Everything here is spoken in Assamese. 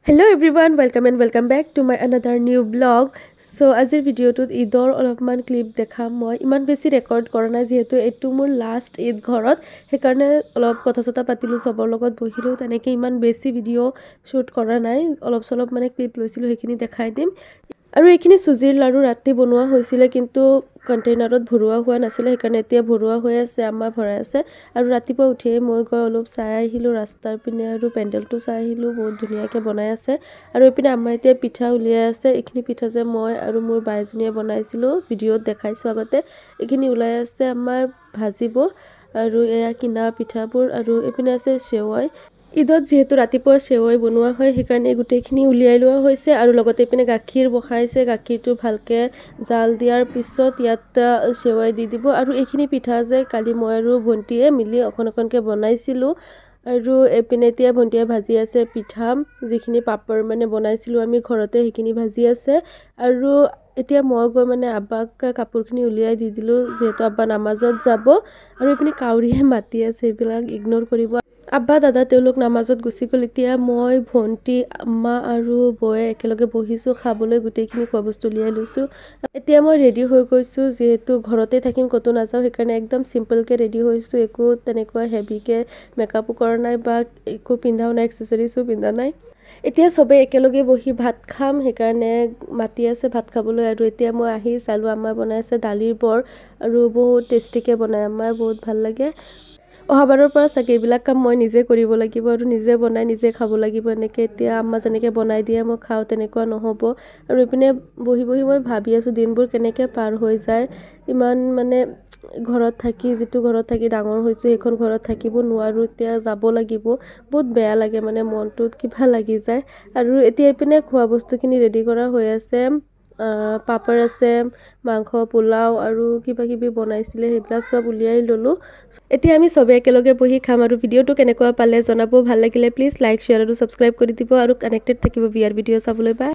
Hello everyone, welcome back to my another new vlog. So আজিৰ ভিডিঅ'টোত ঈদৰ অলপমান ক্লিপ দেখাম মই ইমান বেছি ৰেকৰ্ড কৰা নাই যেহেতু এটো মোৰ লাষ্ট ঈদ ঘৰত সেইকাৰণে অলপ কথা পাতিলো সবৰ লগত বহিলো তেনেকৈ ইমান বেছি ভিডিঅ' শুট কৰা নাই অলপ মানে ক্লিপ লৈছিলো সেইখিনি দেখাই দিম আৰু এইখিনি সুজিৰ লাৰু ৰাতি বনোৱা হৈছিল কিন্তু কন্টেইনাৰত ভৰোৱা হোৱা নাছিল সেইকাৰণে এতিয়া ভৰোৱা হৈ আছে আম্মা ভৰাই আছে আৰু ৰাতিপুৱা উঠিয়ে মই গৈ অলপ চাই আহিলো ৰাস্তাৰ পিনে আৰু পেন্ডেলটো চাই আহিলো বহুত ধুনীয়াকৈ বনাই আছে আৰু এপিনে আম্মা এতিয়া পিঠা উলিয়াই আছে এইখিনি পিঠা যে মই আৰু মোৰ বাইজনীয়ে বনাইছিলো ভিডিঅ'ত দেখাইছো আগতে এইখিনি উলাই আছে আম্মা ভাজিব আৰু এয়া কিনা পিঠাবোৰ আৰু এপিনে আছে সেৱাই ঈদত যেহেতু ৰাতিপুৱা সেৱাই বনোৱা হয় সেইকাৰণে গুটেইখিনি উলিয়াই লোৱা হৈছে আৰু লগতে পিনে গাখীৰ বহাইছে গাখীৰটো ভালকে জাল দিয়াৰ পিছত ইয়াত সেৱাই দি দিব আৰু এইখিনি পিঠা যে কালি মই আৰু ভন্টিয়ে মিলি অকনকে বনাইছিলো আৰু এপিনে এতিয়া ভন্টিয়ে ভাজি আছে পিঠা যিখিনি পাপৰ মানে বনাইছিলো আমি ঘৰতে সেইখিনি ভাজি আছে আৰু এতিয়া মই গৈ মানে আব্বাক কাপোৰখিনি উলিয়াই দি দিলো যেহেতু আব্বা নামাজত যাব আৰু এপিনে কাউৰীয়ে মাতি আছে এইবিলাক ইগনোৰ কৰিব আব্বা দাদা তেওঁলোক নামাজত গুচি গ'ল এতিয়া মই ভন্টি আম্মা আৰু বয়ে একেলগে বহিছো খাবলৈ গুটেইখিনি খোৱা বস্তু উলিয়াই লৈছো এতিয়া মই ৰেডি হৈ গৈছো যেহেতু ঘৰতে থাকিম কতো নাযাও সেইকাৰণে একদম সিম্পল কে ৰেডি হৈছো একো তেনেকুৱা হেভি কে মেকআপ কৰা নাই বা একো পিন্ধাও নাই এক্সেসৰিজও পিন্ধা নাই এতিয়া সবে একেলগে বহি ভাত খাম সেইকাৰণে মাতি আছে ভাত খাবলৈ আৰু এতিয়া মই আহি চালু আম্মা বনাইছে দালিৰ বৰ আৰু বহুত টেষ্টিকে বনাই আম্মা বহুত ভাল লাগে অহাবাৰৰ পৰা সাকে এইবিলাক কাম মই নিজে কৰিব লাগিব আৰু নিজে বনাই নিজে খাব লাগিব এনেকে এতিয়া আম্মা জনেকে বনাই দিয়ে মই খাও তেনেকুৱা নহব আৰু ইপিনে বহি মই ভাবি আছো দিনবোৰ কেনেকে পাৰ হৈ যায় ইমান মানে ঘৰত থাকি যেটো ঘৰত থাকি ডাঙৰ হৈছে এখন ঘৰত থাকিব নোৱাৰো এতিয়া যাব লাগিব বহুত বেয়া লাগে মানে মনটোত কিবা লাগি যায় আৰু এতিয়া ইপিনে খোৱা বস্তুখিনি ৰেডি কৰা হৈ আছে পাপৰ আছে মাংস পোলাও আৰু কিবা কিবি বনাইছিলে সেইবিলাক সব উলিয়াই ললো এতিয়া আমি সবে একেলগে বহি খাম আৰু ভিডিঅ'টো কেনেকুৱা পালে জনাব ভাল লাগিলে প্লিজ লাইক শেয়াৰ আৰু সাবস্ক্ৰাইব কৰি দিব আৰু কানেক্টেড থাকিব বিয়াৰ ভিডিঅ' চাবলৈ বাই